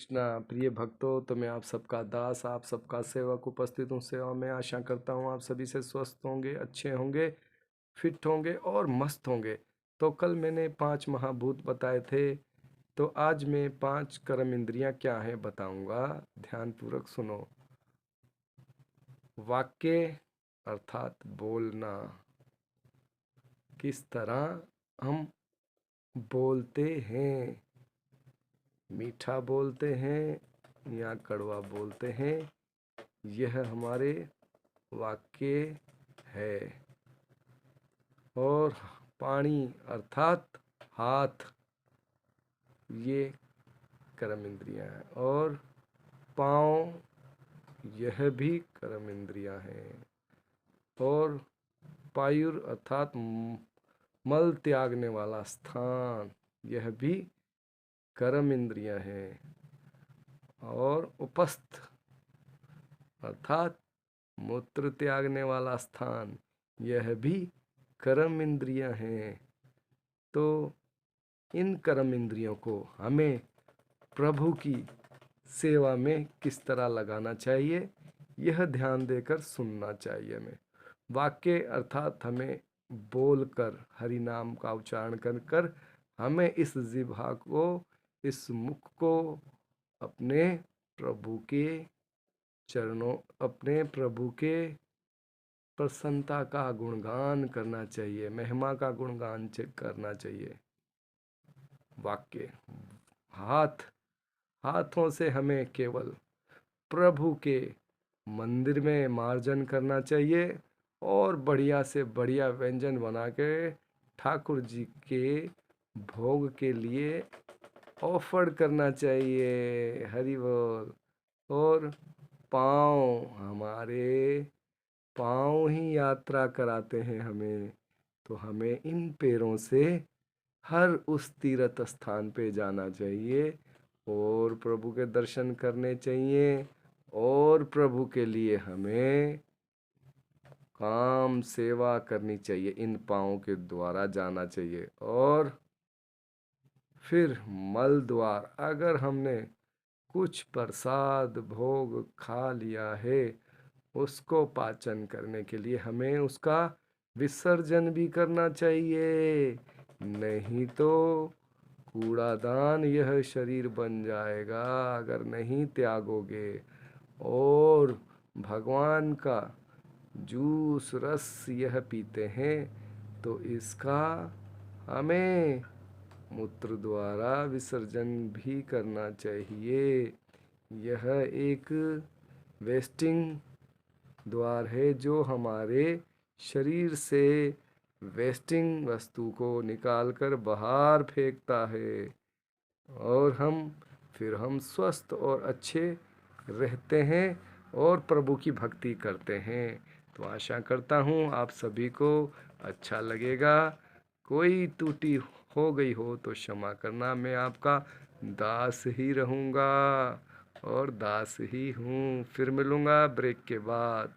कृष्णा प्रिय भक्तों, तो मैं आप सबका दास, आप सबका सेवक उपस्थित हूँ सेवा में। आशा करता हूँ आप सभी से स्वस्थ होंगे, अच्छे होंगे, फिट होंगे और मस्त होंगे। तो कल मैंने 5 महाभूत बताए थे, तो आज मैं 5 कर्म इंद्रियाँ क्या हैं बताऊंगा। ध्यानपूर्वक सुनो। वाक्य अर्थात बोलना, किस तरह हम बोलते हैं, मीठा बोलते हैं या कड़वा बोलते हैं, यह हमारे वाक्य है। और पानी अर्थात हाथ, ये कर्म इंद्रियां हैं। और पाँव, यह भी कर्म इंद्रियां हैं। और पायुर अर्थात मल त्यागने वाला स्थान, यह भी कर्म इंद्रियां हैं। और उपस्थ अर्थात मूत्र त्यागने वाला स्थान, यह भी कर्म इंद्रियां हैं। तो इन कर्म इंद्रियों को हमें प्रभु की सेवा में किस तरह लगाना चाहिए, यह ध्यान देकर सुनना चाहिए हमें। वाक्य अर्थात हमें बोलकर, हरि नाम का उच्चारण कर कर हमें इस जिह्वा को, इस मुख को अपने प्रभु के चरणों, अपने प्रभु के प्रसन्नता का गुणगान करना चाहिए, महिमा का गुणगान करना चाहिए। वाक्य। हाथ, हाथों से हमें केवल प्रभु के मंदिर में मार्जन करना चाहिए और बढ़िया से बढ़िया व्यंजन बना के ठाकुर जी के भोग के लिए ऑफर करना चाहिए। हरि बोल। और पाँव, हमारे पाँव ही यात्रा कराते हैं हमें, तो हमें इन पैरों से हर उस तीर्थ स्थान पे जाना चाहिए और प्रभु के दर्शन करने चाहिए। और प्रभु के लिए हमें काम सेवा करनी चाहिए, इन पाँव के द्वारा जाना चाहिए। और फिर मल द्वार, अगर हमने कुछ प्रसाद भोग खा लिया है, उसको पाचन करने के लिए हमें उसका विसर्जन भी करना चाहिए, नहीं तो कूड़ादान यह शरीर बन जाएगा अगर नहीं त्यागोगे। और भगवान का जूस रस यह पीते हैं, तो इसका हमें मूत्र द्वारा विसर्जन भी करना चाहिए। यह एक वेस्टिंग द्वार है जो हमारे शरीर से वेस्टिंग वस्तु को निकालकर बाहर फेंकता है और फिर हम स्वस्थ और अच्छे रहते हैं और प्रभु की भक्ति करते हैं। तो आशा करता हूँ आप सभी को अच्छा लगेगा। कोई त्रुटि हो गई हो तो क्षमा करना, मैं आपका दास ही रहूँगा और दास ही हूँ। फिर मिलूँगा ब्रेक के बाद।